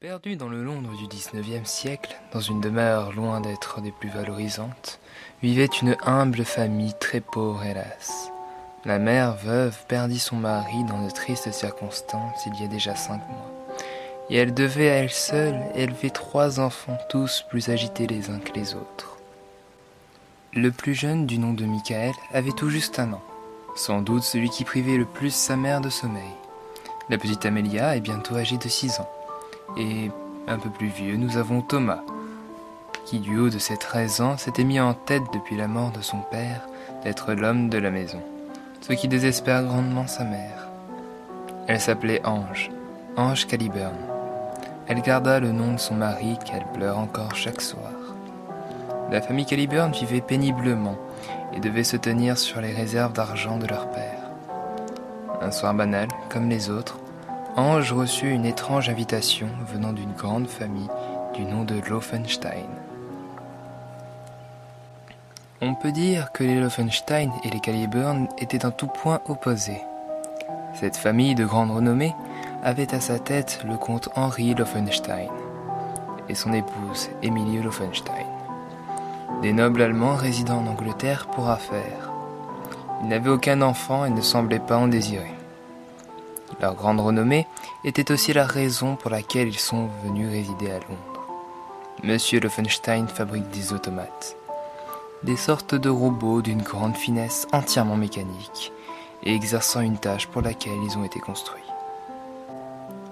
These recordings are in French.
Perdu dans le Londres du XIXe siècle, dans une demeure loin d'être des plus valorisantes, vivait une humble famille très pauvre hélas. La mère veuve perdit son mari dans de tristes circonstances il y a déjà 5 mois, et elle devait à elle seule élever 3 enfants, tous plus agités les uns que les autres. Le plus jeune, du nom de Michael, avait tout juste 1 an, sans doute celui qui privait le plus sa mère de sommeil. La petite Amelia est bientôt âgée de 6 ans. Et un peu plus vieux, nous avons Thomas, qui du haut de ses 13 ans s'était mis en tête depuis la mort de son père d'être l'homme de la maison, ce qui désespère grandement sa mère. Elle s'appelait Ange, Ange Caliburn. Elle garda le nom de son mari qu'elle pleure encore chaque soir. La famille Caliburn vivait péniblement et devait se tenir sur les réserves d'argent de leur père. Un soir banal, comme les autres, Ange reçut une étrange invitation venant d'une grande famille du nom de Laufenstein. On peut dire que les Laufenstein et les Caliburn étaient en tout point opposés. Cette famille de grande renommée avait à sa tête le comte Henri Laufenstein et son épouse Emilie Laufenstein, des nobles allemands résidant en Angleterre pour affaires. Ils n'avaient aucun enfant et ne semblaient pas en désirer. Leur grande renommée était aussi la raison pour laquelle ils sont venus résider à Londres. Monsieur Laufenstein fabrique des automates, des sortes de robots d'une grande finesse entièrement mécanique et exerçant une tâche pour laquelle ils ont été construits.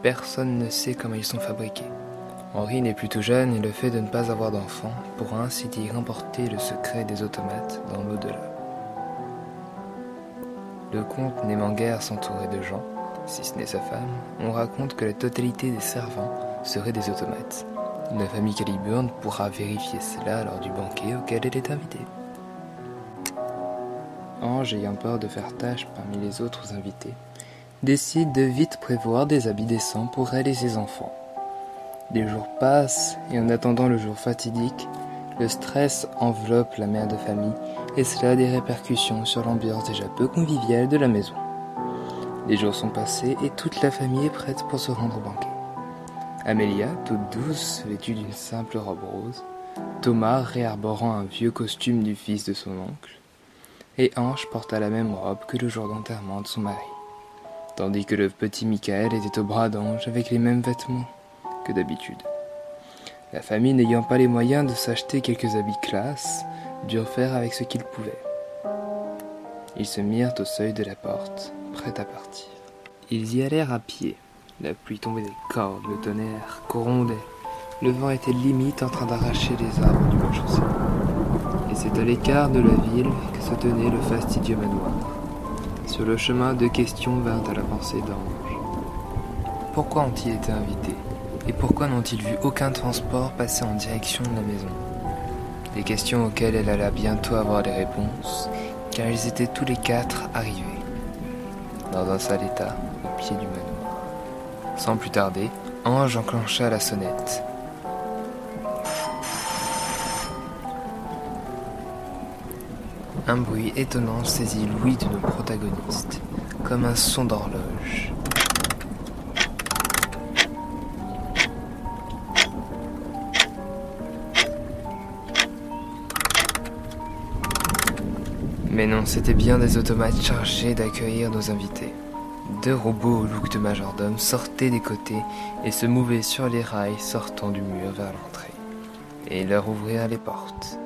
Personne ne sait comment ils sont fabriqués. Henri n'est plus tout jeune et le fait de ne pas avoir d'enfant pourra ainsi dire emporter le secret des automates dans l'au-delà. Le comte n'aimant guère s'entourer de gens, si ce n'est sa femme, on raconte que la totalité des servants seraient des automates. La famille Caliburn pourra vérifier cela lors du banquet auquel elle est invitée. Ange, ayant peur de faire tâche parmi les autres invités, décide de vite prévoir des habits décents pour elle et ses enfants. Les jours passent et en attendant le jour fatidique, le stress enveloppe la mère de famille et cela a des répercussions sur l'ambiance déjà peu conviviale de la maison. Les jours sont passés et toute la famille est prête pour se rendre au banquet. Amelia, toute douce, vêtue d'une simple robe rose, Thomas réarborant un vieux costume du fils de son oncle, et Ange porta la même robe que le jour d'enterrement de son mari, tandis que le petit Michael était au bras d'Ange avec les mêmes vêtements que d'habitude. La famille n'ayant pas les moyens de s'acheter quelques habits classe, durent faire avec ce qu'ils pouvaient. Ils se mirent au seuil de la porte, prêts à partir. Ils y allèrent à pied. La pluie tombait des cordes, le tonnerre grondait. Le vent était limite en train d'arracher les arbres du bas-chaussée. Et c'est à l'écart de la ville que se tenait le fastidieux manoir. Sur le chemin, 2 questions vinrent à la pensée d'Ange. Pourquoi ont-ils été invités? Et pourquoi n'ont-ils vu aucun transport passer en direction de la maison? Des questions auxquelles elle alla bientôt avoir des réponses, car ils étaient tous les 4 arrivés, dans un sale état, au pied du manoir. Sans plus tarder, Ange enclencha la sonnette. Un bruit étonnant saisit l'ouïe de nos protagonistes, comme un son d'horloge. Mais non, c'était bien des automates chargés d'accueillir nos invités. 2 robots au look de majordome sortaient des côtés et se mouvaient sur les rails sortant du mur vers l'entrée. Et ils leur ouvrirent les portes.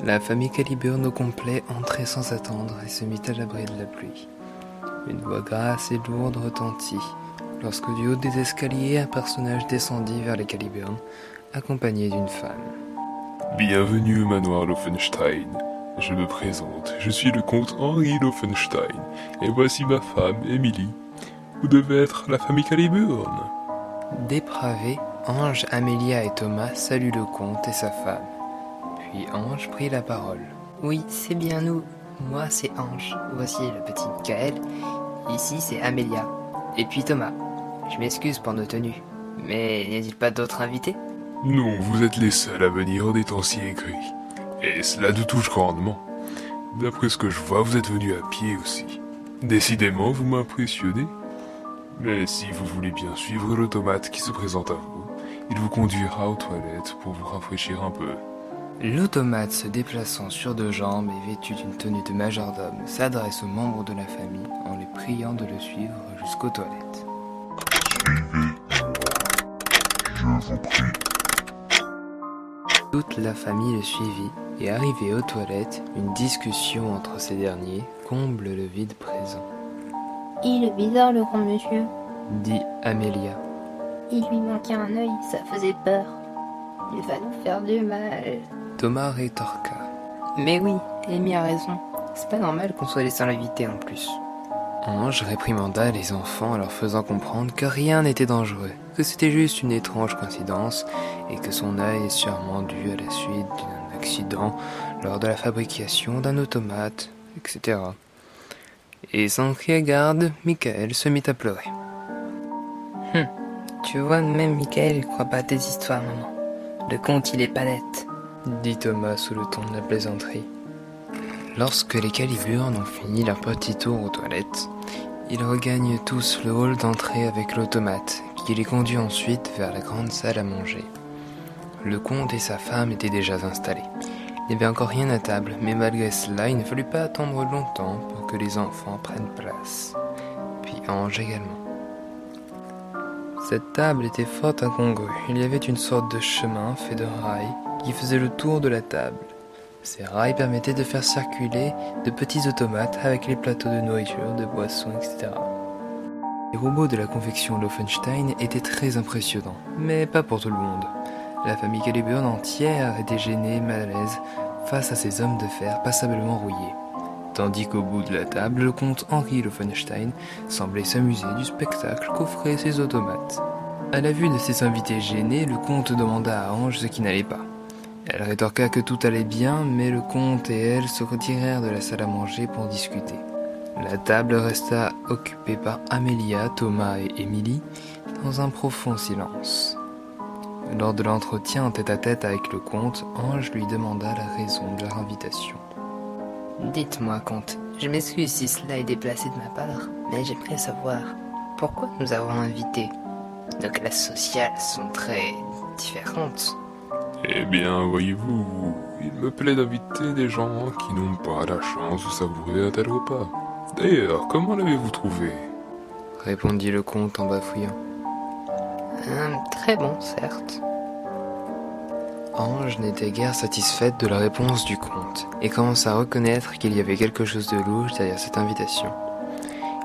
La famille Caliburn au complet entrait sans attendre et se mit à l'abri de la pluie. Une voix grasse et lourde retentit, lorsque du haut des escaliers un personnage descendit vers les Caliburn, accompagné d'une femme. Bienvenue au manoir Laufenstein. Je me présente, je suis le comte Henri Laufenstein, et voici ma femme, Emilie. Vous devez être la famille Caliburn. Dépravés, Ange, Amelia et Thomas saluent le comte et sa femme. Puis Ange prit la parole. Oui, c'est bien nous. Moi, c'est Ange. Voici le petit Michael. Ici, c'est Amelia. Et puis Thomas. Je m'excuse pour nos tenues. Mais n'y a-t-il pas d'autres invités? Non, vous êtes les seuls à venir en des temps si aigris. Et cela nous touche grandement. D'après ce que je vois, vous êtes venus à pied aussi. Décidément, vous m'impressionnez. Mais si vous voulez bien suivre l'automate qui se présente à vous, il vous conduira aux toilettes pour vous rafraîchir un peu. L'automate, se déplaçant sur deux jambes et vêtu d'une tenue de majordome, s'adresse aux membres de la famille en les priant de le suivre jusqu'aux toilettes. Toute la famille le suivit et arrivé aux toilettes, une discussion entre ces derniers comble le vide présent, Il est bizarre le grand monsieur. dit Amélia. Il lui manquait un œil, ça faisait peur. Il va nous faire du mal. Thomas rétorqua. Mais oui, Amy a raison. C'est pas normal qu'on soit les seuls invités en plus. Ange réprimanda les enfants en leur faisant comprendre que rien n'était dangereux, que c'était juste une étrange coïncidence et que son œil est sûrement dû à la suite d'un accident lors de la fabrication d'un automate, etc. Et sans crier garde, Michael se mit à pleurer. Tu vois, même Michael croit pas à tes histoires, maman. Le conte, il est pas net. Dit Thomas sous le ton de la plaisanterie. Lorsque les Caliburn ont fini leur petit tour aux toilettes, ils regagnent tous le hall d'entrée avec l'automate, qui les conduit ensuite vers la grande salle à manger. Le comte et sa femme étaient déjà installés. Il n'y avait encore rien à table, mais malgré cela, il ne fallut pas attendre longtemps pour que les enfants prennent place. Puis Ange également. Cette table était fort incongrue. Il y avait une sorte de chemin fait de rails qui faisait le tour de la table. Ces rails permettaient de faire circuler de petits automates avec les plateaux de nourriture, de boissons, etc. Les robots de la confection Laufenstein étaient très impressionnants, mais pas pour tout le monde. La famille Caliburn entière était gênée, mal à l'aise, face à ces hommes de fer passablement rouillés. Tandis qu'au bout de la table, le comte Henri Laufenstein semblait s'amuser du spectacle qu'offraient ces automates. À la vue de ses invités gênés, le comte demanda à Ange ce qui n'allait pas. Elle rétorqua que tout allait bien, mais le comte et elle se retirèrent de la salle à manger pour discuter. La table resta occupée par Amélia, Thomas et Émilie, dans un profond silence. Lors de l'entretien en tête-à-tête avec le comte, Ange lui demanda la raison de leur invitation. Dites-moi, comte, je m'excuse si cela est déplacé de ma part, mais j'aimerais savoir pourquoi nous avons invité. Nos classes sociales sont très différentes. Eh bien, voyez-vous, il me plaît d'inviter des gens qui n'ont pas la chance de savourer un tel repas. D'ailleurs, comment l'avez-vous trouvé? Répondit le comte en bafouillant. Très bon, certes. Ange n'était guère satisfaite de la réponse du comte et commença à reconnaître qu'il y avait quelque chose de louche derrière cette invitation.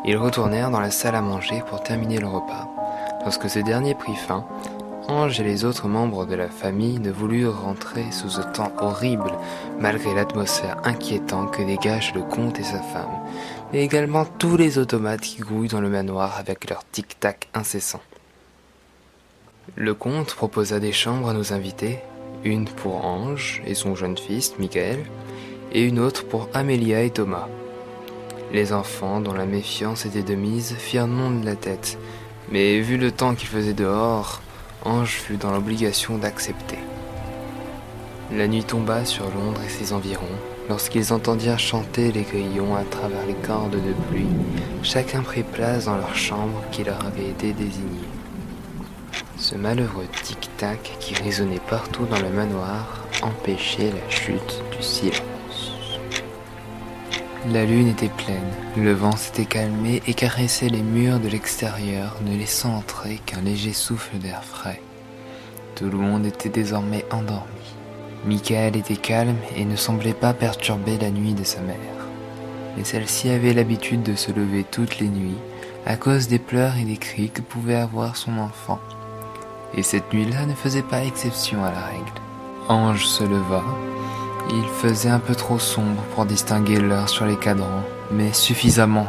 Ils retournèrent dans la salle à manger pour terminer le repas. Lorsque ce dernier prit fin, Ange et les autres membres de la famille ne voulurent rentrer sous ce temps horrible, malgré l'atmosphère inquiétante que dégagent le comte et sa femme, mais également tous les automates qui grouillent dans le manoir avec leur tic-tac incessant. Le comte proposa des chambres à nos invités, une pour Ange et son jeune fils, Michael, et une autre pour Amélia et Thomas. Les enfants, dont la méfiance était de mise, firent non de la tête, mais vu le temps qu'il faisait dehors, Ange fut dans l'obligation d'accepter. La nuit tomba sur Londres et ses environs, lorsqu'ils entendirent chanter les grillons à travers les cordes de pluie. Chacun prit place dans leur chambre qui leur avait été désignée. Ce malheureux tic-tac qui résonnait partout dans le manoir empêchait la chute du silence. La lune était pleine, le vent s'était calmé et caressait les murs de l'extérieur, ne laissant entrer qu'un léger souffle d'air frais. Tout le monde était désormais endormi. Michael était calme et ne semblait pas perturber la nuit de sa mère. Mais celle-ci avait l'habitude de se lever toutes les nuits, à cause des pleurs et des cris que pouvait avoir son enfant. Et cette nuit-là ne faisait pas exception à la règle. Ange se leva. Il faisait un peu trop sombre pour distinguer l'heure sur les cadrans, mais suffisamment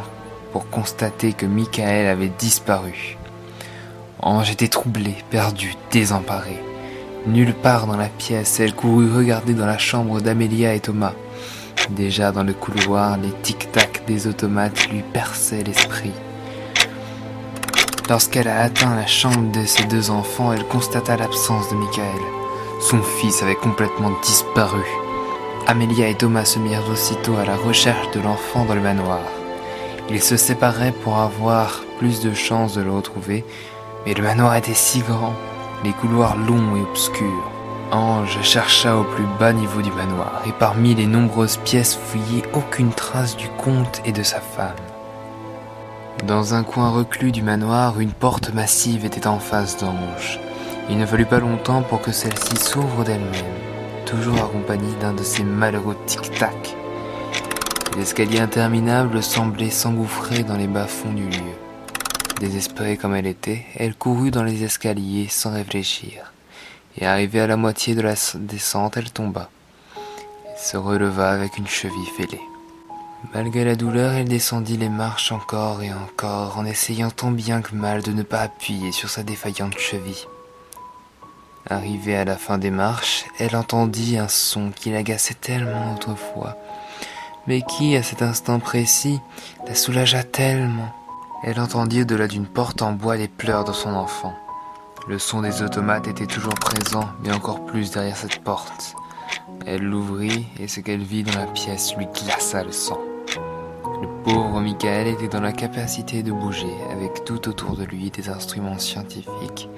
pour constater que Michael avait disparu. Ange était troublée, perdue, désemparée. Nulle part dans la pièce, elle courut regarder dans la chambre d'Amélia et Thomas. Déjà dans le couloir, les tic-tac des automates lui perçaient l'esprit. Lorsqu'elle a atteint la chambre de ses deux enfants, elle constata l'absence de Michael. Son fils avait complètement disparu. Amélia et Thomas se mirent aussitôt à la recherche de l'enfant dans le manoir. Ils se séparaient pour avoir plus de chances de le retrouver, mais le manoir était si grand, les couloirs longs et obscurs. Ange chercha au plus bas niveau du manoir, et parmi les nombreuses pièces fouillées, aucune trace du comte et de sa femme. Dans un coin reclus du manoir, une porte massive était en face d'Ange. Il ne fallut pas longtemps pour que celle-ci s'ouvre d'elle-même, toujours accompagnée d'un de ces malheureux tic-tac. L'escalier interminable semblait s'engouffrer dans les bas-fonds du lieu. Désespérée comme elle était, elle courut dans les escaliers sans réfléchir. Et arrivée à la moitié de la descente, elle tomba. Elle se releva avec une cheville fêlée. Malgré la douleur, elle descendit les marches encore et encore, en essayant tant bien que mal de ne pas appuyer sur sa défaillante cheville. Arrivée à la fin des marches, elle entendit un son qui l'agaçait tellement autrefois, mais qui, à cet instant précis, la soulagea tellement. Elle entendit au-delà d'une porte en bois les pleurs de son enfant. Le son des automates était toujours présent, mais encore plus derrière cette porte. Elle l'ouvrit, et ce qu'elle vit dans la pièce lui glaça le sang. Le pauvre Michael était dans l'incapacité de bouger, avec tout autour de lui des instruments scientifiques,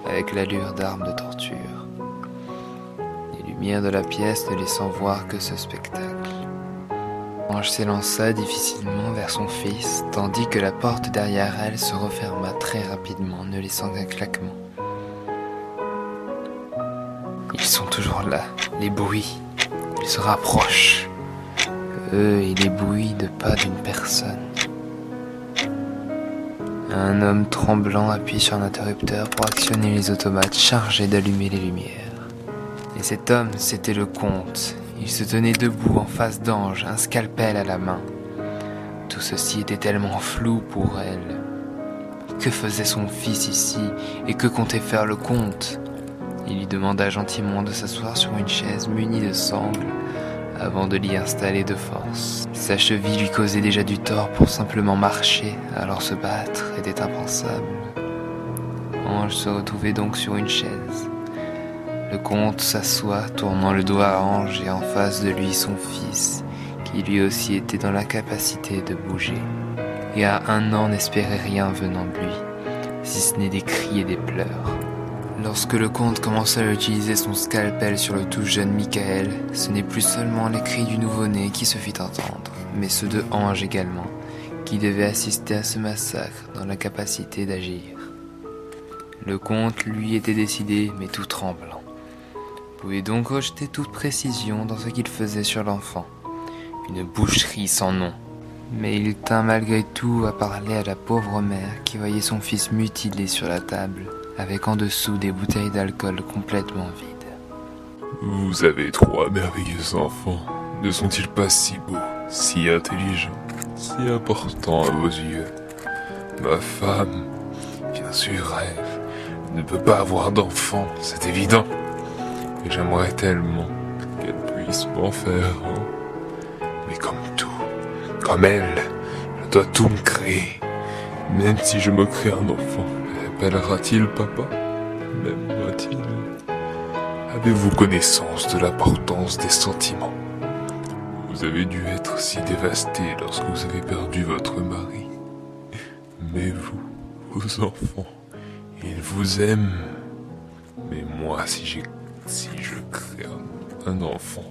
avec l'allure d'armes de torture. Les lumières de la pièce ne laissant voir que ce spectacle. Ange s'élança difficilement vers son fils, tandis que la porte derrière elle se referma très rapidement, ne laissant qu'un claquement. Ils sont toujours là, les bruits. Ils se rapprochent. Eux et les bruits de pas d'une personne. Un homme tremblant appuie sur l'interrupteur pour actionner les automates chargés d'allumer les lumières. Et cet homme, c'était le comte. Il se tenait debout en face d'Ange, un scalpel à la main. Tout ceci était tellement flou pour elle. Que faisait son fils ici et que comptait faire le comte ? Il lui demanda gentiment de s'asseoir sur une chaise munie de sangles avant de l'y installer de force. Sa cheville lui causait déjà du tort pour simplement marcher, alors se battre était impensable. Ange se retrouvait donc sur une chaise. Le comte s'assoit, tournant le dos à Ange et en face de lui son fils, qui lui aussi était dans l'incapacité de bouger, et à 1 an n'espérait rien venant de lui, si ce n'est des cris et des pleurs. Lorsque le comte commença à utiliser son scalpel sur le tout jeune Michael, ce n'est plus seulement les cris du nouveau-né qui se fit entendre, mais ceux de Ange également, qui devait assister à ce massacre dans l'incapacité d'agir. Le comte, lui, était décidé, mais tout tremblant. Pouvait donc rejeter toute précision dans ce qu'il faisait sur l'enfant. Une boucherie sans nom. Mais il tint malgré tout à parler à la pauvre mère qui voyait son fils mutilé sur la table, avec en dessous des bouteilles d'alcool complètement vides. Vous avez 3 merveilleux enfants. Ne sont-ils pas si beaux, si intelligents, si importants à vos yeux? Ma femme, bien sûr, rêve, ne peut pas avoir d'enfants, c'est évident. Et j'aimerais tellement qu'elle puisse m'en faire un. Mais comme tout, comme elle doit tout me créer. Même si je me crée un enfant, m'appellera-t-il papa? M'aimera-t-il? Avez-vous connaissance de l'importance des sentiments? Vous avez dû être si dévasté lorsque vous avez perdu votre mari. Mais vous, vos enfants, ils vous aiment. Mais moi, si je crée un enfant,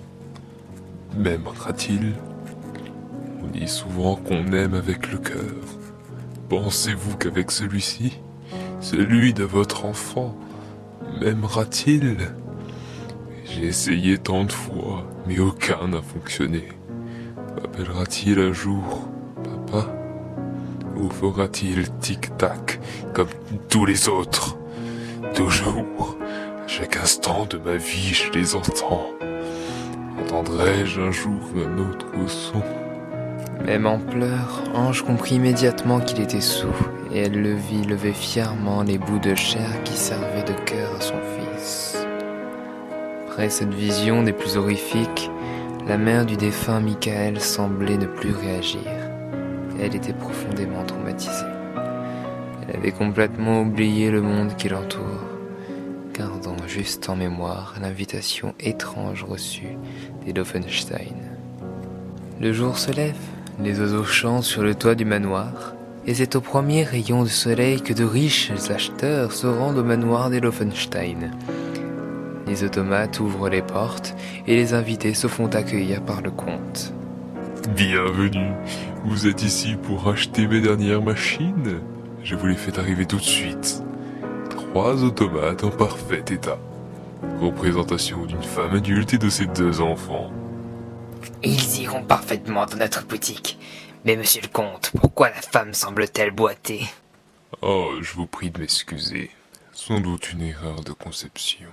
m'aimera-t-il? On dit souvent qu'on aime avec le cœur. Pensez-vous qu'avec celui-ci, celui de votre enfant, m'aimera-t-il? J'ai essayé tant de fois, mais aucun n'a fonctionné. M'appellera-t-il un jour papa? Ou fera-t-il tic-tac comme tous les autres? Toujours, à chaque instant de ma vie, je les entends. Entendrai-je un jour un autre son? Même en pleurs, Ange comprit immédiatement qu'il était sourd, et elle le vit lever fièrement les bouts de chair qui servaient de cœur à son fils. Après cette vision des plus horrifiques, la mère du défunt Michael semblait ne plus réagir. Elle était profondément traumatisée. Elle avait complètement oublié le monde qui l'entoure, gardant juste en mémoire l'invitation étrange reçue des Laufenstein. Le jour se lève, Les oiseaux chantent sur le toit du manoir, et c'est au premier rayon de soleil que de riches acheteurs se rendent au manoir des Loffenstein. Les automates ouvrent les portes et les invités se font accueillir par le comte. Bienvenue. Vous êtes ici pour acheter mes dernières machines? Je vous les fais arriver tout de suite. 3 automates en parfait état. Représentation d'une femme adulte et de ses 2 enfants. Ils iront parfaitement dans notre boutique. Mais monsieur le comte, pourquoi la femme semble-t-elle boiter? Oh, je vous prie de m'excuser. Sans doute une erreur de conception.